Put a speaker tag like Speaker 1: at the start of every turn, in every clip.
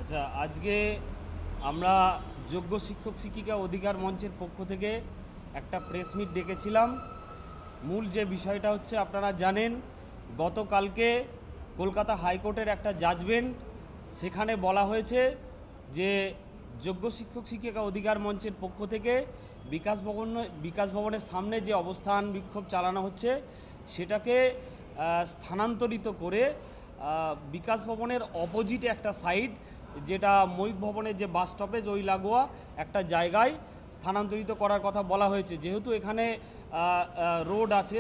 Speaker 1: আচ্ছা, আজকে আমরা যোগ্য শিক্ষক শিক্ষিকা অধিকার মঞ্চের পক্ষ থেকে একটা প্রেস মিট ডেকেছিলাম। মূল যে বিষয়টা হচ্ছে, আপনারা জানেন গতকালকে কলকাতা হাইকোর্টের একটা জাজমেন্ট, সেখানে বলা হয়েছে যে যোগ্য শিক্ষক শিক্ষিকা অধিকার মঞ্চের পক্ষ থেকে বিকাশ ভবনের সামনে যে অবস্থান বিক্ষোভ চালানো হচ্ছে সেটাকে স্থানান্তরিত করে বিকাশ ভবনের অপোজিটে একটা সাইড, যেটা ময়ূখ ভবনের যে বাস স্টপেজ ওই লাগোয়া একটা জায়গায় স্থানান্তরিত করার কথা বলা হয়েছে। যেহেতু এখানে রোড আছে,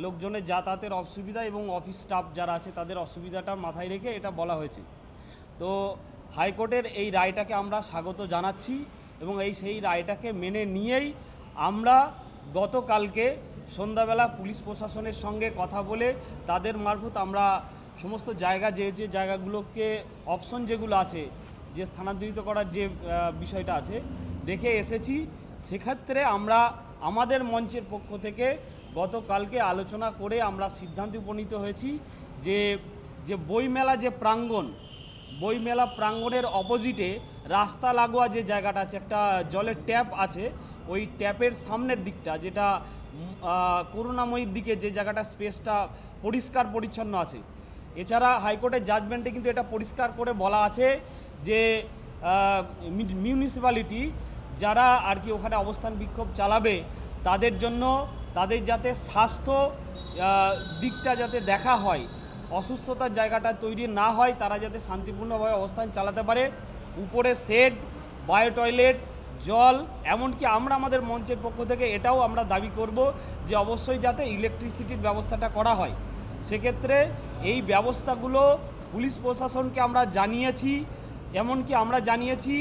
Speaker 1: লোকজনের যাতায়াতের অসুবিধা এবং অফিস স্টাফ যারা আছে তাদের অসুবিধাটা মাথায় রেখে এটা বলা হয়েছে। তো হাইকোর্টের এই রায়টাকে আমরা স্বাগত জানাচ্ছি এবং সেই রায়টাকে মেনে নিয়েই আমরা গতকালকে সন্ধ্যাবেলা পুলিশ প্রশাসনের সঙ্গে কথা বলে তাদের মারফত আমরা সমস্ত জায়গা যে জায়গাগুলোকে অপশন যেগুলো আছে যে স্থানান্তরিত করার যে বিষয়টা আছে দেখে এসেছি। সেক্ষেত্রে আমরা আমাদের মঞ্চের পক্ষ থেকে গতকালকে আলোচনা করে আমরা সিদ্ধান্তে উপনীত হয়েছি যে বইমেলা যে প্রাঙ্গণ, বইমেলা প্রাঙ্গণের অপোজিটে রাস্তা লাগোয়া যে জায়গাটা আছে, একটা জলের ট্যাপ আছে, ওই ট্যাপের সামনের দিকটা, যেটা করুণাময়ীর দিকে যে জায়গাটা স্পেসটা পরিষ্কার পরিচ্ছন্ন আছে। এছাড়া হাইকোর্টের জাজমেন্টে কিন্তু এটা পরিষ্কার করে বলা আছে যে মিউনিসিপ্যালিটি যারা আর কি ওখানে অবস্থান বিক্ষোভ চালাবে তাদের জন্য তাদের যাতে স্বাস্থ্য দিকটা যাতে দেখা হয়, অসুস্থতার জায়গাটা তৈরি না হয়, তারা যাতে শান্তিপূর্ণভাবে অবস্থান চালাতে পারে। উপরে শেড, বায়ো টয়লেট, জল, এমনকি আমরা আমাদের মঞ্চের পক্ষ থেকে এটাও আমরা দাবি করব যে অবশ্যই যাতে ইলেকট্রিসিটির ব্যবস্থাটা করা হয়। সেক্ষেত্রে এই ব্যবস্থাগুলো পুলিশ প্রশাসনকে আমরা জানিয়েছি, এমনকি আমরা জানিয়েছি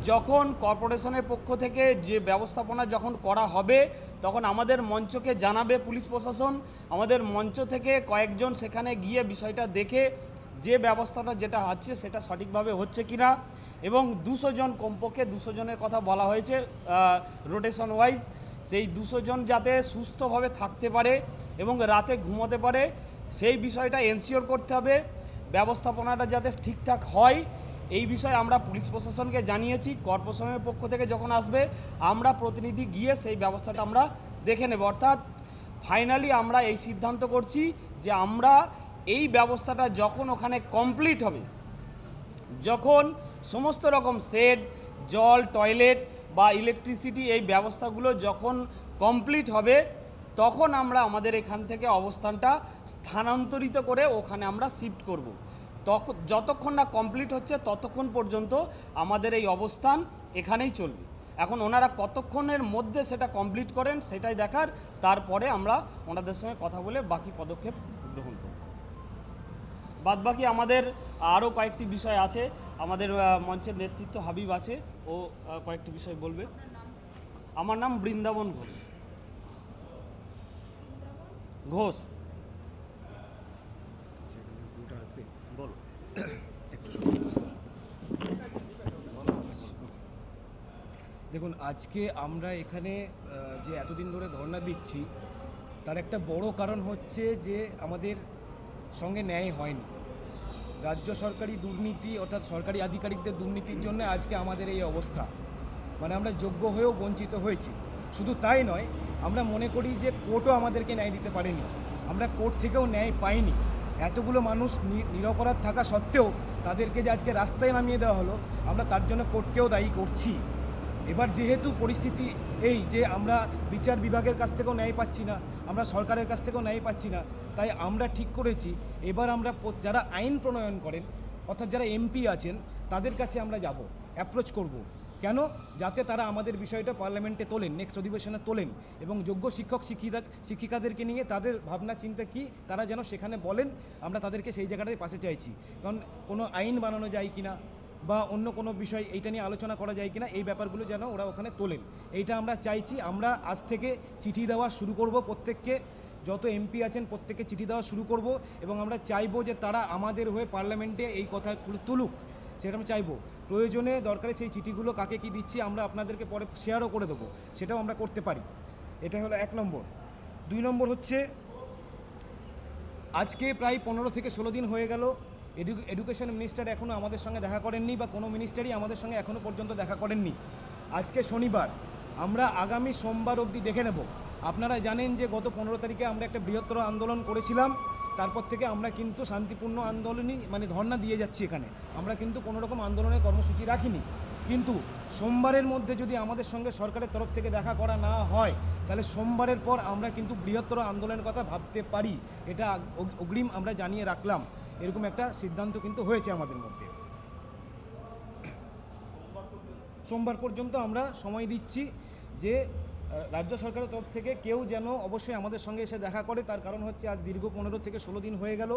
Speaker 1: যখন কর্পোরেশনের পক্ষ থেকে যে ব্যবস্থাপনা যখন করা হবে তখন আমাদের মঞ্চকে জানাবে পুলিশ প্রশাসন। আমাদের মঞ্চ থেকে কয়েকজন সেখানে গিয়ে বিষয়টা দেখে যে ব্যবস্থাটা যেটা হচ্ছে সেটা সঠিকভাবে হচ্ছে কিনা, এবং 200 জন, কমপক্ষে 200 জনের কথা বলা হয়েছে রোটেশন ওয়াইজ, সেই 200 জন যাতে সুস্থভাবে থাকতে পারে এবং রাতে ঘুমোতে পারে সেই বিষয়টা এনশিওর করতে হবে। ব্যবস্থাপনাটা যাতে ঠিকঠাক হয় এই বিষয়ে আমরা পুলিশ প্রশাসনকে জানিয়েছি। কর্পোরেশনের পক্ষ থেকে যখন আসবে আমরা প্রতিনিধি গিয়ে সেই ব্যবস্থাটা আমরা দেখে নেব। অর্থাৎ ফাইনালি আমরা এই সিদ্ধান্ত করছি যে আমরা এই ব্যবস্থাটা যখন ওখানে কমপ্লিট হবে, যখন সমস্ত রকম শেড, জল, টয়লেট বা ইলেকট্রিসিটি এই ব্যবস্থাগুলো যখন কমপ্লিট হবে তখন আমরা আমাদের এখান থেকে অবস্থানটা স্থানান্তরিত করে ওখানে আমরা শিফট করব। যতক্ষণ না কমপ্লিট হচ্ছে ততক্ষণ পর্যন্ত আমাদের এই অবস্থান এখানেই চলবে। এখন ওনারা কতক্ষণের মধ্যে সেটা কমপ্লিট করেন সেটাই দেখার, তারপরে আমরা ওনাদের সঙ্গে কথা বলে বাকি পদক্ষেপ গ্রহণ করব। বাদবাকি আমাদের আরও কয়েকটি বিষয় আছে, আমাদের মঞ্চের নেতৃত্ব হাবিব আছে, ও কয়েকটি বিষয় বলবে। আমার নাম বৃন্দাবন ঘোষ। বলো।
Speaker 2: দেখুন, আজকে আমরা এখানে যে এতদিন ধরে ধর্ণা দিচ্ছি তার একটা বড় কারণ হচ্ছে যে আমাদের সঙ্গে ন্যায় হয়নি। রাজ্য সরকারি দুর্নীতি, অর্থাৎ সরকারি আধিকারিকদের দুর্নীতির জন্য আজকে আমাদের এই অবস্থা। মানে আমরা যোগ্য হয়েও বঞ্চিত হয়েছি। শুধু তাই নয়, আমরা মনে করি যে কোর্টও আমাদেরকে ন্যায় দিতে পারেনি, আমরা কোর্ট থেকেও ন্যায় পাইনি। এতগুলো মানুষ নিরপরাধ থাকা সত্ত্বেও তাদেরকে যে আজকে রাস্তায় নামিয়ে দেওয়া হলো, আমরা তার জন্য কোর্টকেও দায়ী করছি। এবার যেহেতু পরিস্থিতি এই যে আমরা বিচার বিভাগের কাছ থেকেও ন্যায় পাচ্ছি না, আমরা সরকারের কাছ থেকেও ন্যায় পাচ্ছি না, তাই আমরা ঠিক করেছি এবার আমরা যারা আইন প্রণয়ন করেন, অর্থাৎ যারা এমপি আছেন, তাদের কাছে আমরা যাব, অ্যাপ্রোচ করব। কেন? যাতে তারা আমাদের বিষয়টা পার্লামেন্টে তোলেন, নেক্সট অধিবেশনে তোলেন, এবং যোগ্য শিক্ষক শিক্ষিকাদেরকে নিয়ে তাদের ভাবনা চিন্তা কী তারা যেন সেখানে বলেন। আমরা তাদেরকে সেই জায়গাটায় পাশে চাইছি। কারণ কোনো আইন বানানো যায় কিনা বা অন্য কোনো বিষয় এইটা নিয়ে আলোচনা করা যায় কিনা, এই ব্যাপারগুলো যেন ওরা ওখানে তোলেন, এইটা আমরা চাইছি। আমরা আজ থেকে চিঠি দেওয়া শুরু করব, প্রত্যেককে, যত এমপি আছেন প্রত্যেককে চিঠি দেওয়া শুরু করব, এবং আমরা চাইবো যে তারা আমাদের হয়ে পার্লামেন্টে এই কথাগুলো তুলুক, সেটা আমি চাইবো। প্রয়োজনে দরকারে সেই চিঠিগুলো কাকে কী দিচ্ছি আমরা আপনাদেরকে পরে শেয়ারও করে দেবো, সেটাও আমরা করতে পারি। এটা হলো 1 নম্বর। 2 নম্বর হচ্ছে, আজকে প্রায় 15 থেকে 16 দিন হয়ে গেল এডুকেশন মিনিস্টার এখনও আমাদের সঙ্গে দেখা করেননি, বা কোনো মিনিস্টারই আমাদের সঙ্গে এখনও পর্যন্ত দেখা করেননি। আজকে শনিবার, আমরা আগামী সোমবার অবধি দেখে নেব। আপনারা জানেন যে গত 15 তারিখে আমরা একটা বৃহত্তর আন্দোলন করেছিলাম, তারপর থেকে আমরা কিন্তু শান্তিপূর্ণ আন্দোলনই মানে ধর্ণা দিয়ে যাচ্ছি এখানে, আমরা কিন্তু কোনো রকম আন্দোলনের কর্মসূচি রাখিনি। কিন্তু সোমবারের মধ্যে যদি আমাদের সঙ্গে সরকারের তরফ থেকে দেখা করা না হয়, তাহলে সোমবারের পর আমরা কিন্তু বৃহত্তর আন্দোলনের কথা ভাবতে পারি, এটা অগ্রিম আমরা জানিয়ে রাখলাম। এরকম একটা সিদ্ধান্ত কিন্তু হয়েছে আমাদের মধ্যে। সোমবার পর্যন্ত আমরা সময় দিচ্ছি যে রাজ্য সরকারের তরফ থেকে কেউ যেন অবশ্যই আমাদের সঙ্গে এসে দেখা করে। তার কারণ হচ্ছে আজ দীর্ঘ 15 থেকে 16 দিন হয়ে গেল,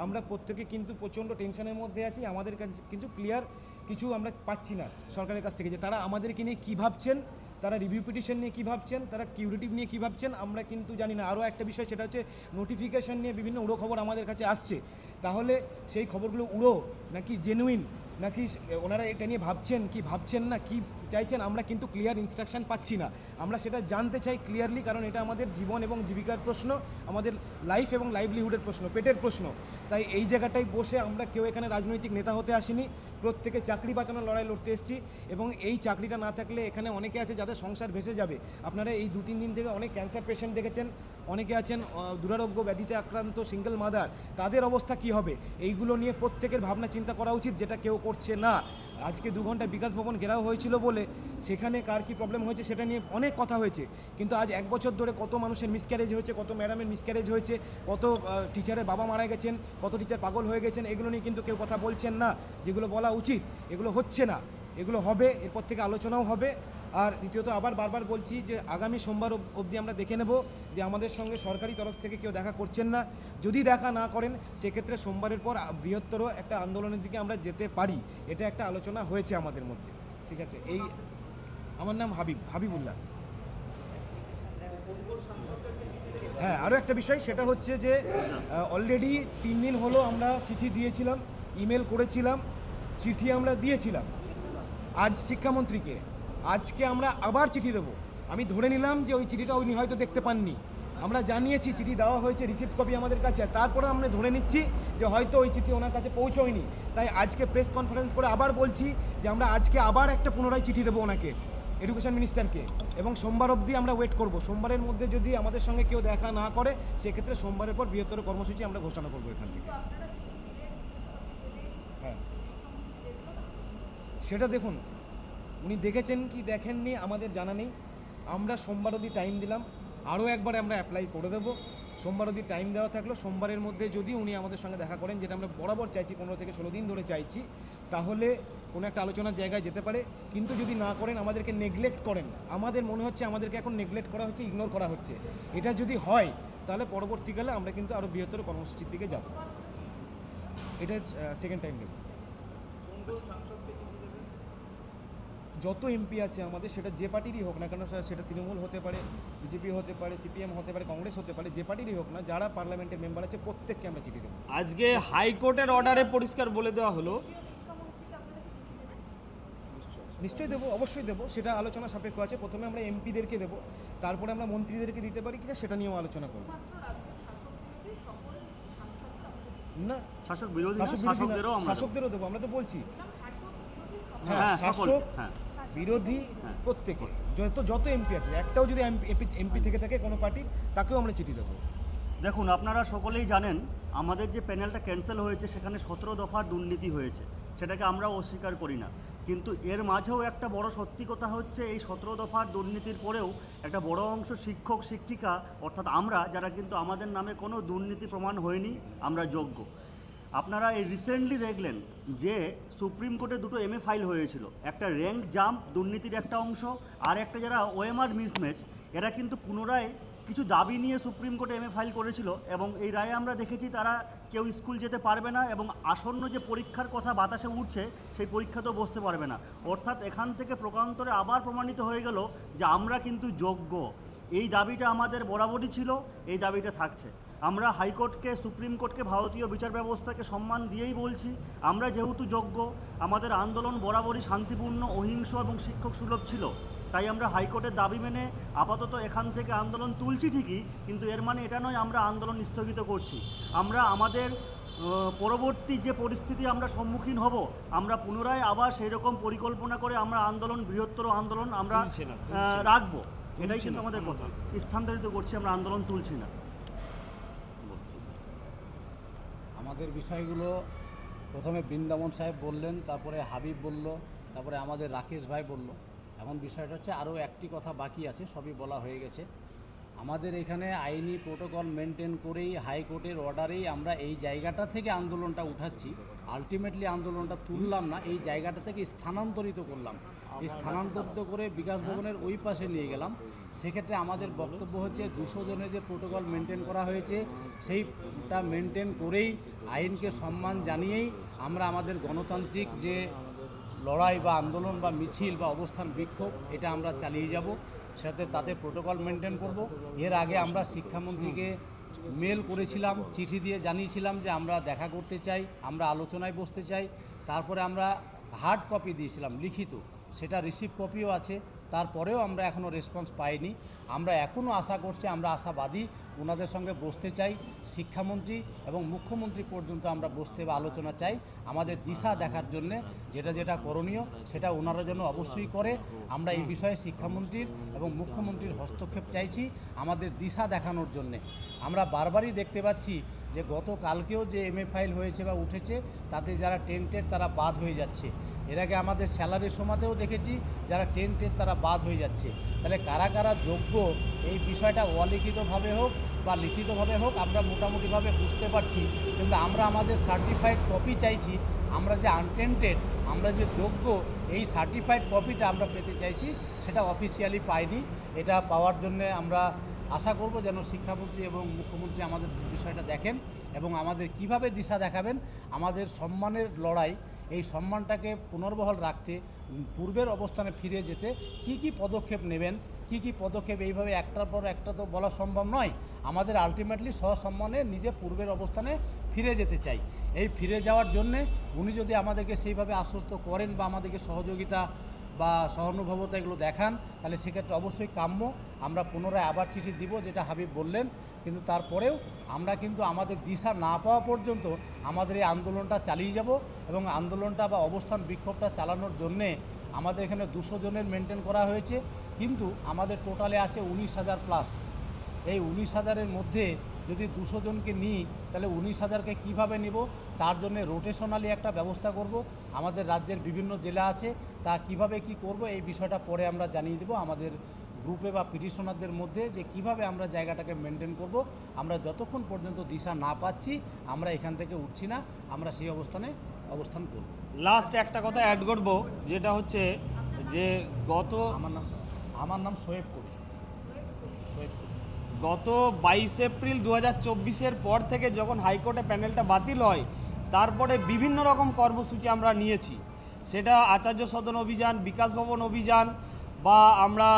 Speaker 2: আমরা প্রত্যেকে কিন্তু প্রচণ্ড টেনশনের মধ্যে আছি। আমাদের কাছে কিন্তু ক্লিয়ার কিছু আমরা পাচ্ছি না সরকারের কাছ থেকে, যে তারা আমাদেরকে নিয়ে কী ভাবছেন, তারা রিভিউ পিটিশন নিয়ে কী ভাবছেন, তারা কিউরেটিভ নিয়ে কী ভাবছেন, আমরা কিন্তু জানি না। আরও একটা বিষয়, সেটা হচ্ছে নোটিফিকেশন নিয়ে বিভিন্ন উড়ো খবর আমাদের কাছে আসছে। তাহলে সেই খবরগুলো উড়ো নাকি জেনুইন, নাকি ওনারা এটা নিয়ে ভাবছেন কি ভাবছেন না, কি চাইছেন, আমরা কিন্তু ক্লিয়ার ইনস্ট্রাকশন পাচ্ছি না। আমরা সেটা জানতে চাই ক্লিয়ারলি, কারণ এটা আমাদের জীবন এবং জীবিকার প্রশ্ন, আমাদের লাইফ এবং লাইভলিহুডের প্রশ্ন, পেটের প্রশ্ন। তাই এই জায়গাটায় বসে আমরা কেউ এখানে রাজনৈতিক নেতা হতে আসিনি, প্রত্যেকে চাকরি বাঁচানোর লড়াই লড়তে এসেছি। এবং এই চাকরিটা না থাকলে এখানে অনেকে আছে যাদের সংসার ভেসে যাবে। আপনারা এই 2-3 দিন থেকে অনেক ক্যান্সার পেশেন্ট দেখেছেন, অনেকে আছেন দুরারোগ্য ব্যাধিতে আক্রান্ত সিঙ্গেল মাদার, তাদের অবস্থা কি হবে, এইগুলো নিয়ে প্রত্যেকের ভাবনা চিন্তা করা উচিত, যেটা কেউ করছে না। আজকে 2 ঘন্টা বিকাশ ভবন ঘেরাও হয়েছিল বলে সেখানে কার কী প্রবলেম হয়েছে সেটা নিয়ে অনেক কথা হয়েছে, কিন্তু আজ 1 বছর ধরে কত মানুষের মিসক্যারেজ হয়েছে, কত ম্যাডামের মিসক্যারেজ হয়েছে, কত টিচারের বাবা মারা গেছেন, কত টিচার পাগল হয়ে গেছেন, এগুলো নিয়ে কিন্তু কেউ কথা বলছেন না। যেগুলো বলা উচিত এগুলো হচ্ছে না, এগুলো হবে, এরপর থেকে আলোচনাও হবে। আর দ্বিতীয়ত আবার বারবার বলছি যে আগামী সোমবার অবধি আমরা দেখে নেব যে আমাদের সঙ্গে সরকারি তরফ থেকে কেউ দেখা করছেন না। যদি দেখা না করেন সেক্ষেত্রে সোমবারের পর বৃহত্তর একটা আন্দোলনের দিকে আমরা যেতে পারি, এটা একটা আলোচনা হয়েছে আমাদের মধ্যে। ঠিক আছে, এই আমার নাম হাবিবুল্লাহ। হ্যাঁ, আরও একটা বিষয়, সেটা হচ্ছে যে অলরেডি 3 দিন হলো আমরা চিঠি দিয়েছিলাম, ইমেল করেছিলাম, চিঠি আমরা দিয়েছিলাম আজ শিক্ষামন্ত্রীকে। আজকে আমরা আবার চিঠি দেবো। আমি ধরে নিলাম যে ওই চিঠিটা উনি হয়তো দেখতে পাননি, আমরা জানিয়েছি চিঠি দেওয়া হয়েছে, রিসিপ্ট কপি আমাদের কাছে, তারপরে আমরা ধরে নিচ্ছি যে হয়তো ওই চিঠি ওনার কাছে পৌঁছয়নি। তাই আজকে প্রেস কনফারেন্স করে আবার বলছি যে আমরা আজকে আবার একটা পুনরায় চিঠি দেবো ওনাকে, এডুকেশন মিনিস্টারকে, এবং সোমবার অবধি আমরা ওয়েট করব। সোমবারের মধ্যে যদি আমাদের সঙ্গে কেউ দেখা না করে সেক্ষেত্রে সোমবারের পর বৃহত্তর কর্মসূচি আমরা ঘোষণা করবো এখান থেকে। হ্যাঁ, সেটা দেখুন, উনি দেখেছেন কি দেখেননি আমাদের জানা নেই। আমরা সোমবার অবধি টাইম দিলাম, আরও একবার আমরা অ্যাপ্লাই করে দেবো। সোমবার অবধি টাইম দেওয়া থাকলো, সোমবারের মধ্যে যদি উনি আমাদের সঙ্গে দেখা করেন, যেটা আমরা বরাবর চাইছি, 15 থেকে 16 দিন ধরে চাইছি, তাহলে কোনো একটা আলোচনার জায়গায় যেতে পারে। কিন্তু যদি না করেন, আমাদেরকে নেগলেক্ট করেন, আমাদের মনে হচ্ছে আমাদেরকে এখন নেগলেক্ট করা হচ্ছে, ইগনোর করা হচ্ছে, এটা যদি হয় তাহলে পরবর্তীকালে আমরা কিন্তু আরও বৃহত্তর কর্মসূচির দিকে যাব। এটা সেকেন্ড টাইম দেব। যত এমপি আছে আমাদের, সেটা যে পার্টিরই হোক না কেন, সেটা তৃণমূল হতে পারে, বিজেপি হতে পারে, সিপিএম হতে পারে, কংগ্রেস হতে পারে, যে পার্টিরই হোক না, যারা পার্লামেন্টের মেম্বার আছে প্রত্যেককে আমরা চিঠি দেবো।
Speaker 1: আজকে হাইকোর্টের অর্ডারে পরিষ্কার বলে দেওয়া হলো,
Speaker 2: নিশ্চয়ই দেবো, অবশ্যই দেবো, সেটা আলোচনা সাপেক্ষ আছে। প্রথমে আমরা এমপিদেরকে দেবো, তারপরে আমরা মন্ত্রীদেরকে দিতে পারি কিনা সেটা নিয়েও আলোচনা করবো। না,
Speaker 3: শাসক বিরোধী না, শাসকদেরও আমরা দেব।
Speaker 2: শাসকদেরও দেবো, আমরা তো বলছি।
Speaker 3: হ্যাঁ,
Speaker 2: হ্যাঁ, শাসক
Speaker 3: হ্যাঁ,
Speaker 2: বিরোধী প্রত্যেকে, যত এমপি আছে, একটাও যদি এমপি থেকে থাকে কোনো পার্টির, তাকেও আমরা চিঠি দেবো।
Speaker 3: দেখুন, আপনারা সকলেই জানেন আমাদের যে প্যানেলটা ক্যান্সেল হয়েছে সেখানে 17 দফার দুর্নীতি হয়েছে, সেটাকে আমরা অস্বীকার করি না। কিন্তু এর মাঝেও একটা বড় সত্যি কথা হচ্ছে, এই 17 দফার দুর্নীতির পরেও একটা বড় অংশ শিক্ষক শিক্ষিকা অর্থাৎ আমরা, যারা কিন্তু আমাদের নামে কোনো দুর্নীতি প্রমাণ হয়নি, আমরা যোগ্য। আপনারা এই রিসেন্টলি দেখলেন যে সুপ্রিম কোর্টে 2টো MA ফাইল হয়েছিল, একটা র্যাঙ্ক জাম্প দুর্নীতির একটা অংশ, আর একটা যারা OMR মিসম্যাচ, এরা কিন্তু পুনরায় কিছু দাবি নিয়ে সুপ্রিম কোর্টে MA ফাইল করেছিল, এবং এই রায়ে আমরা দেখেছি তারা কেউ স্কুল যেতে পারবে না, এবং আসন্ন যে পরীক্ষার কথা বাতাসে উঠছে সেই পরীক্ষাতেও বসতে পারবে না। অর্থাৎ এখান থেকে প্রকারান্তরে আবার প্রমাণিত হয়ে গেল যে আমরা কিন্তু যোগ্য। এই দাবিটা আমাদের বরাবরই ছিল, এই দাবিটা থাকছে। আমরা হাইকোর্টকে, সুপ্রিম কোর্টকে, ভারতীয় বিচার ব্যবস্থাকে সম্মান দিয়েই বলছি, আমরা যেহেতু যোগ্য, আমাদের আন্দোলন বরাবরই শান্তিপূর্ণ, অহিংস এবং শিক্ষক সুলভ ছিল, তাই আমরা হাইকোর্টের দাবি মেনে আপাতত এখান থেকে আন্দোলন তুলছি ঠিকই, কিন্তু এর মানে এটা নয় আমরা আন্দোলন স্থগিত করছি। আমরা আমাদের পরবর্তী যে পরিস্থিতি আমরা সম্মুখীন হব, আমরা পুনরায় আবার সেই রকম পরিকল্পনা করে আমরা আন্দোলন, বৃহত্তর আন্দোলন আমরা
Speaker 1: তুলছে না।
Speaker 3: রাখবো। এটাই কিন্তু আমাদের কথা, স্থানান্তরিত করছি, আমরা আন্দোলন তুলছি না।
Speaker 4: আমাদের বিষয়গুলো প্রথমে বৃন্দাবন সাহেব বললেন, তারপরে হাবিব বলল, তারপরে আমাদের রাকেশ ভাই বলল। এখন বিষয়টা হচ্ছে আরও একটি কথা বাকি আছে, সবই বলা হয়ে গেছে। আমাদের এখানে আইনি প্রোটোকল মেনটেন করেই হাইকোর্টের অর্ডারেই আমরা এই জায়গাটা থেকে আন্দোলনটা উঠাচ্ছি। আলটিমেটলি আন্দোলনটা তুললাম না, এই জায়গাটা থেকে স্থানান্তরিত করলাম। এই স্থানান্তরিত করে বিকাশ ভবনের ওই পাশে নিয়ে গেলাম। সেক্ষেত্রে আমাদের বক্তব্য হচ্ছে 200 জনের যে প্রোটোকল মেনটেন করা হয়েছে সেইটা মেনটেন করেই, আইনকে সম্মান জানিয়েই আমরা আমাদের গণতান্ত্রিক যে লড়াই বা আন্দোলন বা মিছিল বা অবস্থান বিক্ষোভ, এটা আমরা চালিয়ে যাব। সাথে তাদের প্রোটোকল মেনটেন করব। এর আগে আমরা শিক্ষামন্ত্রীকে মেল করেছিলাম, চিঠি দিয়ে জানিয়েছিলাম যে আমরা দেখা করতে চাই, আমরা আলোচনায় বসতে চাই। তারপরে আমরা হার্ড কপি দিয়েছিলাম লিখিত, সেটা রিসিভ কপিও আছে। তারপরেও আমরা এখনও রেসপন্স পাইনি। আমরা এখনও আশা করছি, আমরা আশাবাদী ওনাদের সঙ্গে বসতে চাই। শিক্ষামন্ত্রী এবং মুখ্যমন্ত্রী পর্যন্ত আমরা বসতে বা আলোচনা চাই, আমাদের দিশা দেখার জন্যে। যেটা যেটা করণীয় সেটা ওনারা যেন অবশ্যই করে। আমরা এই বিষয়ে শিক্ষামন্ত্রীর এবং মুখ্যমন্ত্রীর হস্তক্ষেপ চাইছি আমাদের দিশা দেখানোর জন্যে। আমরা বারবারই দেখতে পাচ্ছি যে গতকালকেও যে MA ফাইল হয়েছে বা উঠেছে, তাতে যারা টেন্টেড তারা বাদ হয়ে যাচ্ছে। এর আগে আমাদের স্যালারির সময়তেও দেখেছি যারা টেন্টেড তারা বাদ হয়ে যাচ্ছে। তাহলে কারা কারা যোগ্য, এই বিষয়টা অলিখিতভাবে হোক বা লিখিতভাবে হোক আমরা মোটামুটিভাবে বুঝতে পারছি, কিন্তু আমরা আমাদের সার্টিফাইড কপি চাইছি। আমরা যে আনটেন্টেড, আমরা যে যোগ্য, এই সার্টিফাইড কপিটা আমরা পেতে চাইছি, সেটা অফিসিয়ালি পাইনি। এটা পাওয়ার জন্যে আমরা আশা করব যেন শিক্ষামন্ত্রী এবং মুখ্যমন্ত্রী আমাদের বিষয়টা দেখেন এবং আমাদের কিভাবে দিশা দেখাবেন। আমাদের সম্মানের লড়াই, এই সম্মানটাকে পুনর্বহাল রাখতে, পূর্বের অবস্থানে ফিরে যেতে কি কি পদক্ষেপ নেবেন, কি কি পদক্ষেপ, এইভাবে একটার পর একটা তো বলা সম্ভব নয়। আমাদের আলটিমেটলি সসম্মানে নিজের পূর্বের অবস্থানে ফিরে যেতে চাই। এই ফিরে যাওয়ার জন্যে উনি যদি আমাদেরকে সেইভাবে আশ্বস্ত করেন বা আমাদেরকে সহযোগিতা বা সহানুভবতা এগুলো দেখান, তাহলে সেক্ষেত্রে অবশ্যই কাম্য। আমরা পুনরায় আবার চিঠি দিব, যেটা হাবিব বললেন। কিন্তু তারপরেও আমরা কিন্তু আমাদের দিশা না পাওয়া পর্যন্ত আমাদের এই আন্দোলনটা চালিয়ে যাব এবং আন্দোলনটা বা অবস্থান বিক্ষোভটা চালানোর জন্যে আমাদের এখানে 200 জনের মেনটেন করা হয়েছে, কিন্তু আমাদের টোটালে আছে 19,000 প্লাস। এই 19,000-এর মধ্যে যদি 200 জনকে নিই, তাহলে 19,000-কে কীভাবে নিব, তার জন্য রোটেশনালি একটা ব্যবস্থা করব। আমাদের রাজ্যের বিভিন্ন জেলা আছে, তা কিভাবে কি করব এই বিষয়টা পরে আমরা জানিয়ে দেব আমাদের গ্রুপে বা পিটিশনারদের মধ্যে, যে কিভাবে আমরা জায়গাটাকে মেনটেন করব। আমরা যতক্ষণ পর্যন্ত দিশা না পাচ্ছি আমরা এখান থেকে উঠছি না, আমরা সেই অবস্থান করব।
Speaker 1: লাস্ট একটা কথা অ্যাড করব, যেটা হচ্ছে যে
Speaker 4: আমার নাম শোয়েব কবি।
Speaker 1: গত 22 এপ্রিল 2024-এর পর থেকে যখন হাইকোর্টে প্যানেলটা বাতিল হয়, তারপরে বিভিন্ন রকম কর্মসূচি আমরা নিয়েছি। সেটা আচার্য সদন অভিযান, বিকাশ ভবন অভিযান, বা আমরা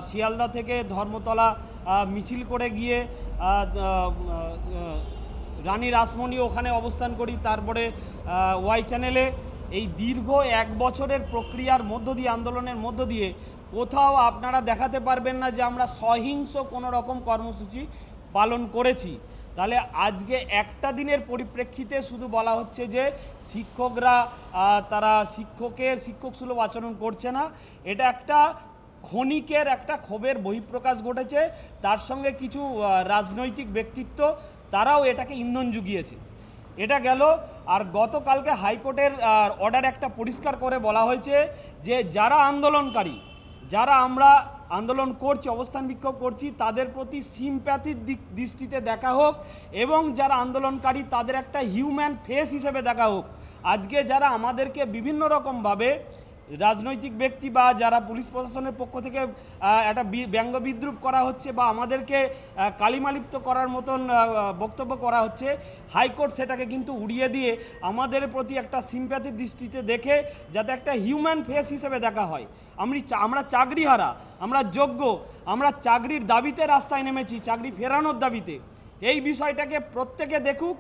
Speaker 1: শিয়ালদা থেকে ধর্মতলা মিছিল করে গিয়ে রানী রাসমণি ওখানে অবস্থান করি, তারপরে ওয়াই চ্যানেলে। এই দীর্ঘ 1 বছরের প্রক্রিয়ার মধ্য দিয়ে, আন্দোলনের মধ্য দিয়ে কোথাও আপনারা দেখাতে পারবেন না যে আমরা সহিংস কোনো রকম কর্মসূচি পালন করেছি। তাহলে আজকে একটা দিনের পরিপ্রেক্ষিতে শুধু বলা হচ্ছে যে শিক্ষকরা তারা শিক্ষক সুলভ আচরণ করছে না, এটা একটা ক্ষণিকের একটা ক্ষোভের বহিঃপ্রকাশ ঘটেছে। তার সঙ্গে কিছু রাজনৈতিক ব্যক্তিত্ব তারাও এটাকে ইন্ধন জুগিয়েছে। এটা গেল। আর গতকালকে হাইকোর্টের অর্ডার একটা পরিষ্কার করে বলা হয়েছে যে যারা আন্দোলনকারী, যারা আমরা আন্দোলন করছি, অবস্থান বিক্ষোভ করছি, তাদের প্রতি সিম্প্যাথির দৃষ্টিতে দেখা হোক এবং যারা আন্দোলনকারী তাদের একটা হিউম্যান ফেস হিসেবে দেখা হোক। আজকে যারা আমাদেরকে বিভিন্ন রকমভাবে রাজনৈতিক ব্যক্তি বা যারা পুলিশ প্রশাসনের পক্ষ থেকে একটা ব্যঙ্গ বিদ্রুপ করা হচ্ছে বা আমাদেরকে কালিমালিপ্ত করার মতন বক্তব্য করা হচ্ছে, হাইকোর্ট সেটাকে কিন্তু উড়িয়ে দিয়ে আমাদের প্রতি একটা সিম্প্যাথির দৃষ্টিতে দেখে যাতে একটা হিউম্যান ফেস হিসেবে দেখা হয়। আমরা চাকরিহারা, আমরা যোগ্য, আমরা চাকরির দাবিতে রাস্তায় নেমেছি, চাকরি ফেরানোর দাবিতে। এই বিষয়টাকে প্রত্যেকে দেখুক,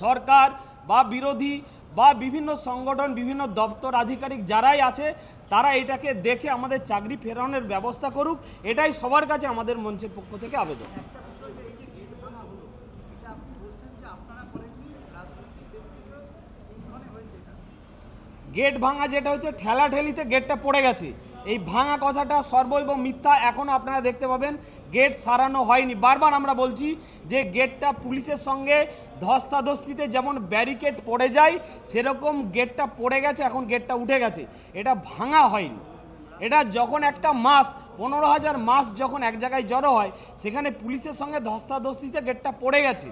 Speaker 1: সরকার বা বিরোধী বা বিভিন্ন সংগঠন, বিভিন্ন দপ্তর আধিকারিক যারাই আছে, তারা এটাকে দেখে আমাদের চাকরি ফেরানোর ব্যবস্থা করুক। এটাই সবার কাছে আমাদের মঞ্চের পক্ষ থেকে আবেদন। গেট ভাঙা যেটা হচ্ছে ঠেলাঠেলিতে গেটটা পড়ে গেছে, এই ভাঙা কথাটা সর্বৈব মিথ্যা। এখনও আপনারা দেখতে পাবেন গেট সারানো হয়নি। বারবার আমরা বলছি যে গেটটা পুলিশের সঙ্গে ধস্তাধস্তিতে যেমন ব্যারিকেড পড়ে যায় সেরকম গেটটা পড়ে গেছে, এখন গেটটা উঠে গেছে, এটা ভাঙা হয়নি। এটা যখন একটা মাস 15,000 মাস যখন এক জায়গায় জড়ো হয় সেখানে পুলিশের সঙ্গে ধস্তাধস্তিতে গেটটা পড়ে গেছে।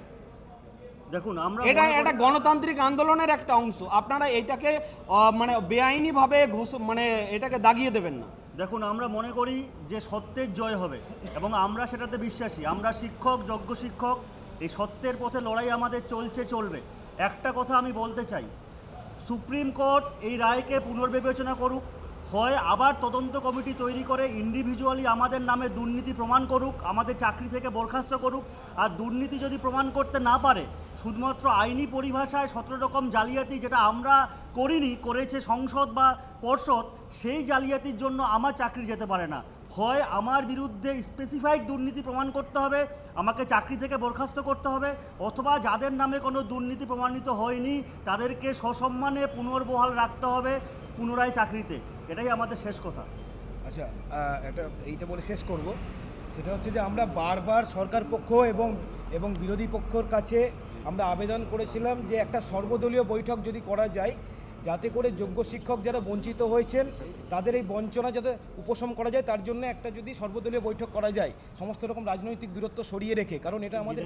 Speaker 3: দেখুন আমরা
Speaker 1: এটা
Speaker 3: মনে করি-
Speaker 1: একটা গণতান্ত্রিক আন্দোলনের একটা অংশ, আপনারা এটাকে মানে বেআইনিভাবে মানে এটাকে দাগিয়ে দেবেন না।
Speaker 3: দেখুন আমরা মনে করি যে সত্যের জয় হবে এবং আমরা সেটাতে বিশ্বাসী। আমরা শিক্ষক, যোগ্য শিক্ষক, এই সত্যের পথে লড়াই আমাদের চলবে। একটা কথা আমি বলতে চাই, সুপ্রিম কোর্ট এই রায়কে পুনর্বিবেচনা করুক, হয় আবার তদন্ত কমিটি তৈরি করে ইন্ডিভিজুয়ালি আমাদের নামে দুর্নীতি প্রমাণ করুক, আমাদের চাকরি থেকে বরখাস্ত করুক। আর দুর্নীতি যদি প্রমাণ করতে না পারে, শুধুমাত্র আইনি পরিভাষায় 17 রকম জালিয়াতি যেটা আমরা করিনি, করেছে সংসদ বা পর্ষদ, সেই জালিয়াতির জন্য আমার চাকরি যেতে পারে না। হয় আমার বিরুদ্ধে স্পেসিফাইড দুর্নীতি প্রমাণ করতে হবে, আমাকে চাকরি থেকে বরখাস্ত করতে হবে, অথবা যাদের নামে কোনো দুর্নীতি প্রমাণিত হয়নি তাদেরকে সসম্মানে পুনর্বহাল রাখতে হবে পুনরায় চাকরিতে। এটাই আমাদের শেষ কথা।
Speaker 2: আচ্ছা, এইটা বলে শেষ করব। সেটা হচ্ছে যে আমরা বারবার সরকার পক্ষ এবং বিরোধী পক্ষর কাছে আমরা আবেদন করেছিলাম যে একটা সর্বদলীয় বৈঠক যদি করা যায়, যাতে করে যোগ্য শিক্ষক যারা বঞ্চিত হয়েছেন তাদের এই বঞ্চনা যাতে উপশম করা যায়, তার জন্য একটা যদি সর্বদলীয় বৈঠক করা যায় সমস্ত রকম রাজনৈতিক দূরত্ব সরিয়ে রেখে। কারণ এটা আমাদের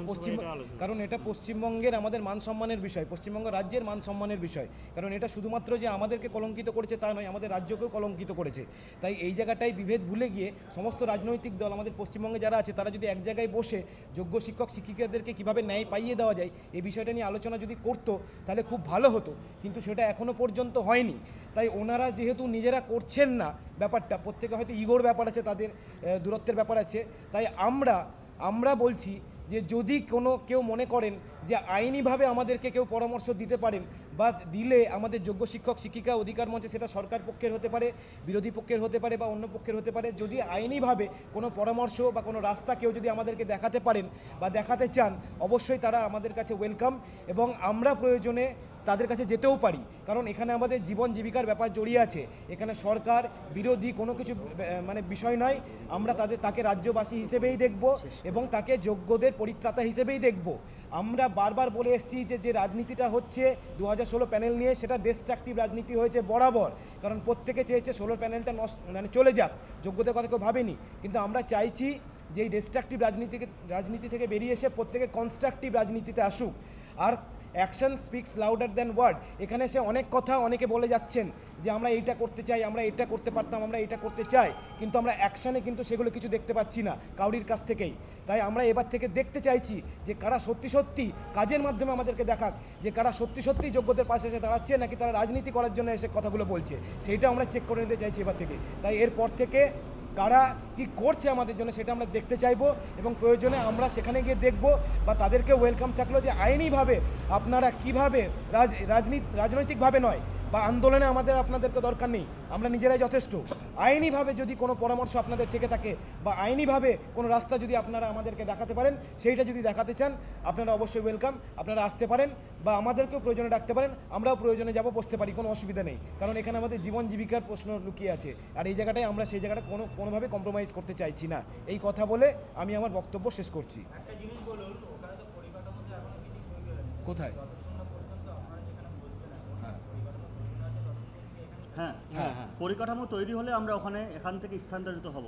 Speaker 2: পশ্চিমবঙ্গের আমাদের মান সম্মানের বিষয়, পশ্চিমবঙ্গ রাজ্যের মান সম্মানের বিষয়। কারণ এটা শুধুমাত্র যে আমাদেরকে কলঙ্কিত করেছে তা নয়, আমাদের রাজ্যকেও কলঙ্কিত করেছে। তাই এই জায়গাটায় বিভেদ ভুলে গিয়ে সমস্ত রাজনৈতিক দল আমাদের পশ্চিমবঙ্গে যারা আছে তারা যদি এক জায়গায় বসে যোগ্য শিক্ষক শিক্ষিকাদেরকে কীভাবে ন্যায় পাইয়ে দেওয়া যায় এই বিষয়টা নিয়ে আলোচনা যদি করতো তাহলে খুব ভালো হতো, কিন্তু সেটা এখনও পর্যন্ত হয়নি। তাই ওনারা যেহেতু নিজেরা করছেন না ব্যাপারটা, প্রত্যেকে হয়তো ইগোর ব্যাপার আছে, তাদের দূরত্বের ব্যাপার আছে, তাই আমরা বলছি যে যদি কেউ মনে করেন যে আইনিভাবে আমাদেরকে কেউ পরামর্শ দিতে পারেন বা দিলে আমাদের যোগ্য শিক্ষক শিক্ষিকা অধিকার মঞ্চে, সেটা সরকার পক্ষের হতে পারে, বিরোধী পক্ষের হতে পারে বা অন্য পক্ষের হতে পারে, যদি আইনিভাবে কোনো পরামর্শ বা কোনো রাস্তা কেউ যদি আমাদেরকে দেখাতে পারেন বা দেখাতে চান, অবশ্যই তারা আমাদের কাছে ওয়েলকাম এবং আমরা প্রয়োজনে তাদের কাছে যেতেও পারি। কারণ এখানে আমাদের জীবন জীবিকার ব্যাপার জড়িয়ে আছে, এখানে সরকার বিরোধী কোনো কিছু মানে বিষয় নয়। আমরা তাকে রাজ্যবাসী হিসেবেই দেখব এবং তাকে যোগ্যদের পরিত্রাতা হিসেবেই দেখব। আমরা বারবার বলে এসেছি যে রাজনীতিটা হচ্ছে 2016 প্যানেল নিয়ে, সেটা ডিস্ট্রাকটিভ রাজনীতি হয়েছে বরাবর। কারণ প্রত্যেকে চেয়েছে 16 প্যানেলটা মানে চলে যাক, যোগ্যদের কথা কেউ ভাবেনি। কিন্তু আমরা চাইছি যে এই ডিস্ট্রাকটিভ রাজনীতি থেকে বেরিয়ে এসে প্রত্যেকে কনস্ট্রাকটিভ রাজনীতিতে আসুক। আর action speaks louder than word. এখানে এসে অনেক কথা অনেকে বলে যাচ্ছেন যে আমরা এইটা করতে চাই, আমরা এটা করতে পারতাম, আমরা এটা করতে চাই, কিন্তু আমরা অ্যাকশানে কিন্তু সেগুলো কিছু দেখতে পাচ্ছি না কাউরির কাছ থেকেই। তাই আমরা এবার থেকে দেখতে চাইছি যে কারা সত্যি কাজের মাধ্যমে আমাদেরকে দেখাক যে কারা সত্যি যোগ্যদের পাশে এসে দাঁড়াচ্ছে, নাকি তারা রাজনীতি করার জন্য এসে কথাগুলো বলছে, সেইটা আমরা চেক করে নিতে চাইছি এবার থেকে। তাই এরপর থেকে কারা কি করছে আমাদের জন্য সেটা আমরা দেখতে চাইবো এবং প্রয়োজনে আমরা সেখানে গিয়ে দেখব বা তাদেরকে ওয়েলকাম থাকলো যে আইনিভাবে আপনারা কীভাবে রাজনৈতিকভাবে নয় বা আন্দোলনে আপনাদেরকে দরকার নেই, আমরা নিজেরাই যথেষ্ট। আইনিভাবে যদি কোনো পরামর্শ আপনাদের থেকে থাকে বা আইনিভাবে কোনো রাস্তা যদি আপনারা আমাদেরকে দেখাতে পারেন, সেইটা যদি দেখাতে চান আপনারা অবশ্যই ওয়েলকাম, আপনারা আসতে পারেন বা আমাদেরকেও প্রয়োজনে ডাকতে পারেন, আমরাও প্রয়োজনে যাব, বসতে পারি, কোনো অসুবিধা নেই। কারণ এখানে আমাদের জীবন জীবিকার প্রশ্ন লুকিয়ে আছে, আর এই জায়গাটায় আমরা সেই জায়গাটা কোনোভাবে কম্প্রোমাইজ করতে চাইছি না। এই কথা বলে আমি আমার বক্তব্য শেষ করছি। কোথায়?
Speaker 3: হ্যাঁ, পরিকাঠামো তৈরি হলে আমরা এখান থেকে স্থানান্তরিত হব।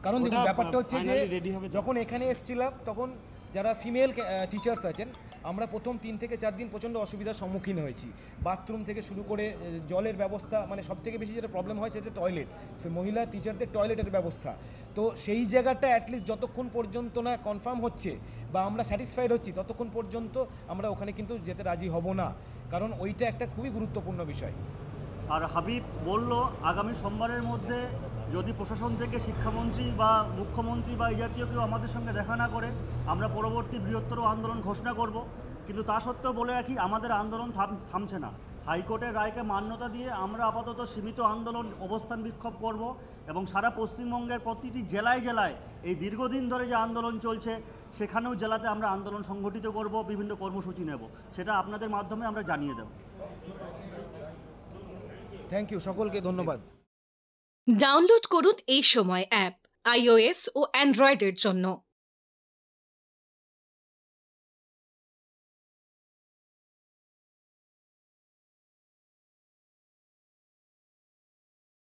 Speaker 2: কারণ দেখুন ব্যাপারটা হচ্ছে যে
Speaker 1: রেডি হবে
Speaker 2: যখন এখানে এসেছিলাম তখন যারা ফিমেল টিচার্স আছেন, আমরা প্রথম 3 থেকে 4 দিন প্রচণ্ড অসুবিধার সম্মুখীন হয়েছি। বাথরুম থেকে শুরু করে জলের ব্যবস্থা, মানে সবথেকে বেশি যেটা প্রবলেম হয় সেটা টয়লেট, মহিলা টিচারদের টয়লেটের ব্যবস্থা। তো সেই জায়গাটা অ্যাটলিস্ট যতক্ষণ পর্যন্ত না কনফার্ম হচ্ছে বা আমরা স্যাটিসফাইড হচ্ছি ততক্ষণ পর্যন্ত আমরা ওখানে কিন্তু যেতে রাজি হব না, কারণ ওইটা একটা খুবই গুরুত্বপূর্ণ বিষয়।
Speaker 3: আর হাবিব বলল আগামী সোমবারের মধ্যে যদি প্রশাসন থেকে শিক্ষামন্ত্রী বা মুখ্যমন্ত্রী বা এই জাতীয় কেউ আমাদের সঙ্গে দেখা না করে আমরা পরবর্তী বৃহত্তর আন্দোলন ঘোষণা করব। কিন্তু তা সত্ত্বেও বলে রাখি, আমাদের আন্দোলন থামছে না। হাইকোর্টের রায়কে মান্যতা দিয়ে আমরা আপাতত সীমিত আন্দোলন অবস্থান বিক্ষোভ করব এবং সারা পশ্চিমবঙ্গের প্রতিটি জেলায় এই দীর্ঘদিন ধরে যে আন্দোলন চলছে সেখানেও জেলাতে আমরা আন্দোলন সংগঠিত করব, বিভিন্ন কর্মসূচি নেব, সেটা আপনাদের মাধ্যমে আমরা জানিয়ে দেব।
Speaker 2: থ্যাংক ইউ, সকলকে ধন্যবাদ।
Speaker 5: ডাউনলোড করুন এই সময় অ্যাপ iOS ও অ্যান্ড্রয়েডের জন্য।